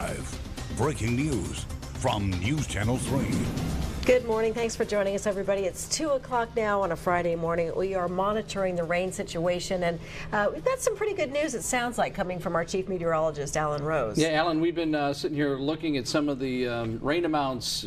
Live. Breaking news from News Channel 3. Good morning. Thanks for joining us, everybody. It's 2 o'clock now on a Friday morning. We are monitoring the rain situation, and we've got some pretty good news, it sounds like, coming from our chief meteorologist, Alan Rose. Yeah, Alan, we've been sitting here looking at some of the rain amounts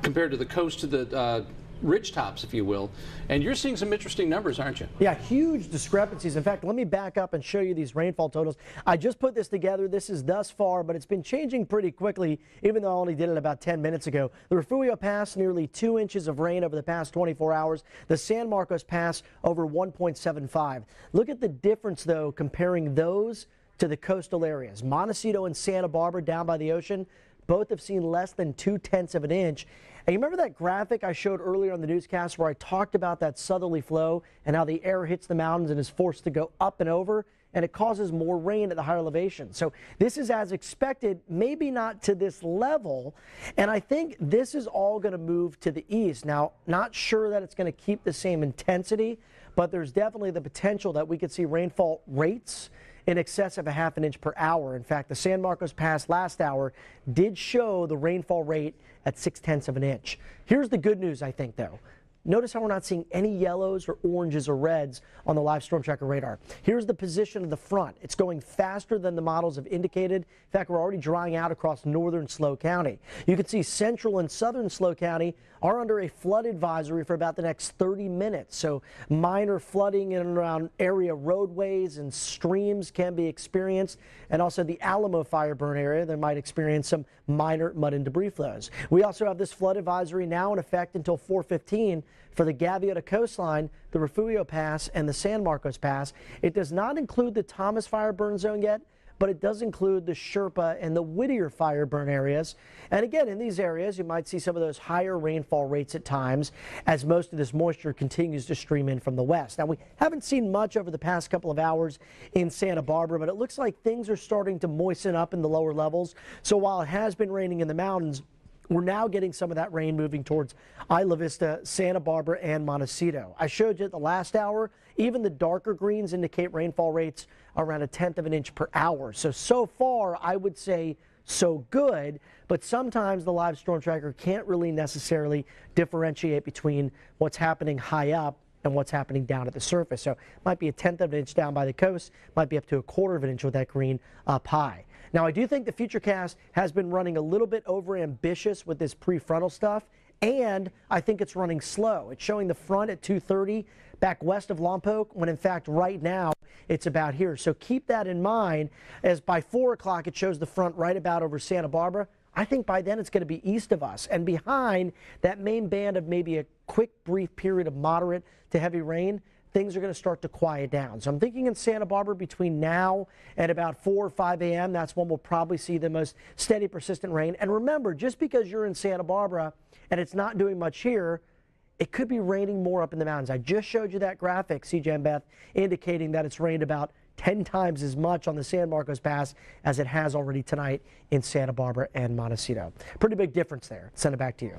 compared to the coast to the ridge tops, if you will, and you're seeing some interesting numbers, aren't you? Yeah, huge discrepancies. In fact, let me back up and show you these rainfall totals. I just put this together. This is thus far, but it's been changing pretty quickly, even though I only did it about 10 minutes ago. The Refugio Pass, nearly 2 inches of rain over the past 24 hours. The San Marcos Pass, over 1.75. Look at the difference, though, comparing those to the coastal areas. Montecito and Santa Barbara down by the ocean, both have seen less than 0.2 of an inch. And you remember that graphic I showed earlier on the newscast where I talked about that southerly flow and how the air hits the mountains and is forced to go up and over, and it causes more rain at the higher elevation. So this is as expected, maybe not to this level, and I think this is all going to move to the east. Now, not sure that it's going to keep the same intensity, but there's definitely the potential that we could see rainfall rates in excess of 1/2 inch per hour. In fact, the San Marcos Pass last hour did show the rainfall rate at 0.6 of an inch. Here's the good news, I think, though. Notice how we're not seeing any yellows or oranges or reds on the live storm tracker radar. Here's the position of the front. It's going faster than the models have indicated. In fact, we're already drying out across northern SLO County. You can see central and southern SLO County are under a flood advisory for about the next 30 minutes. So minor flooding in and around area roadways and streams can be experienced. And also the Alamo fire burn area, they might experience some minor mud and debris flows. We also have this flood advisory now in effect until 4:15 for the Gaviota coastline, the Refugio Pass, and the San Marcos Pass. It does not include the Thomas fire burn zone yet, but it does include the Sherpa and the Whittier fire burn areas. And again, in these areas, you might see some of those higher rainfall rates at times as most of this moisture continues to stream in from the west. Now, we haven't seen much over the past couple of hours in Santa Barbara, but it looks like things are starting to moisten up in the lower levels. So while it has been raining in the mountains, we're now getting some of that rain moving towards Isla Vista, Santa Barbara, and Montecito. I showed you at the last hour, even the darker greens indicate rainfall rates around 1/10 of an inch per hour. So far, I would say so good, but sometimes the live storm tracker can't really necessarily differentiate between what's happening high up and what's happening down at the surface. So it might be 1/10 of an inch down by the coast, might be up to 1/4 of an inch with that green up high. Now, I do think the Futurecast has been running a little bit over ambitious with this prefrontal stuff, and I think it's running slow. It's showing the front at 2:30 back west of Lompoc, when in fact right now it's about here. So keep that in mind, as by 4 o'clock it shows the front right about over Santa Barbara. I think by then it's going to be east of us, and behind that main band of maybe a quick brief period of moderate to heavy rain, things are going to start to quiet down. So I'm thinking in Santa Barbara between now and about 4 or 5 a.m., that's when we'll probably see the most steady, persistent rain. And remember, just because you're in Santa Barbara and it's not doing much here, it could be raining more up in the mountains. I just showed you that graphic, CJ and Beth, indicating that it's rained about 10 times as much on the San Marcos Pass as it has already tonight in Santa Barbara and Montecito. Pretty big difference there. Send it back to you.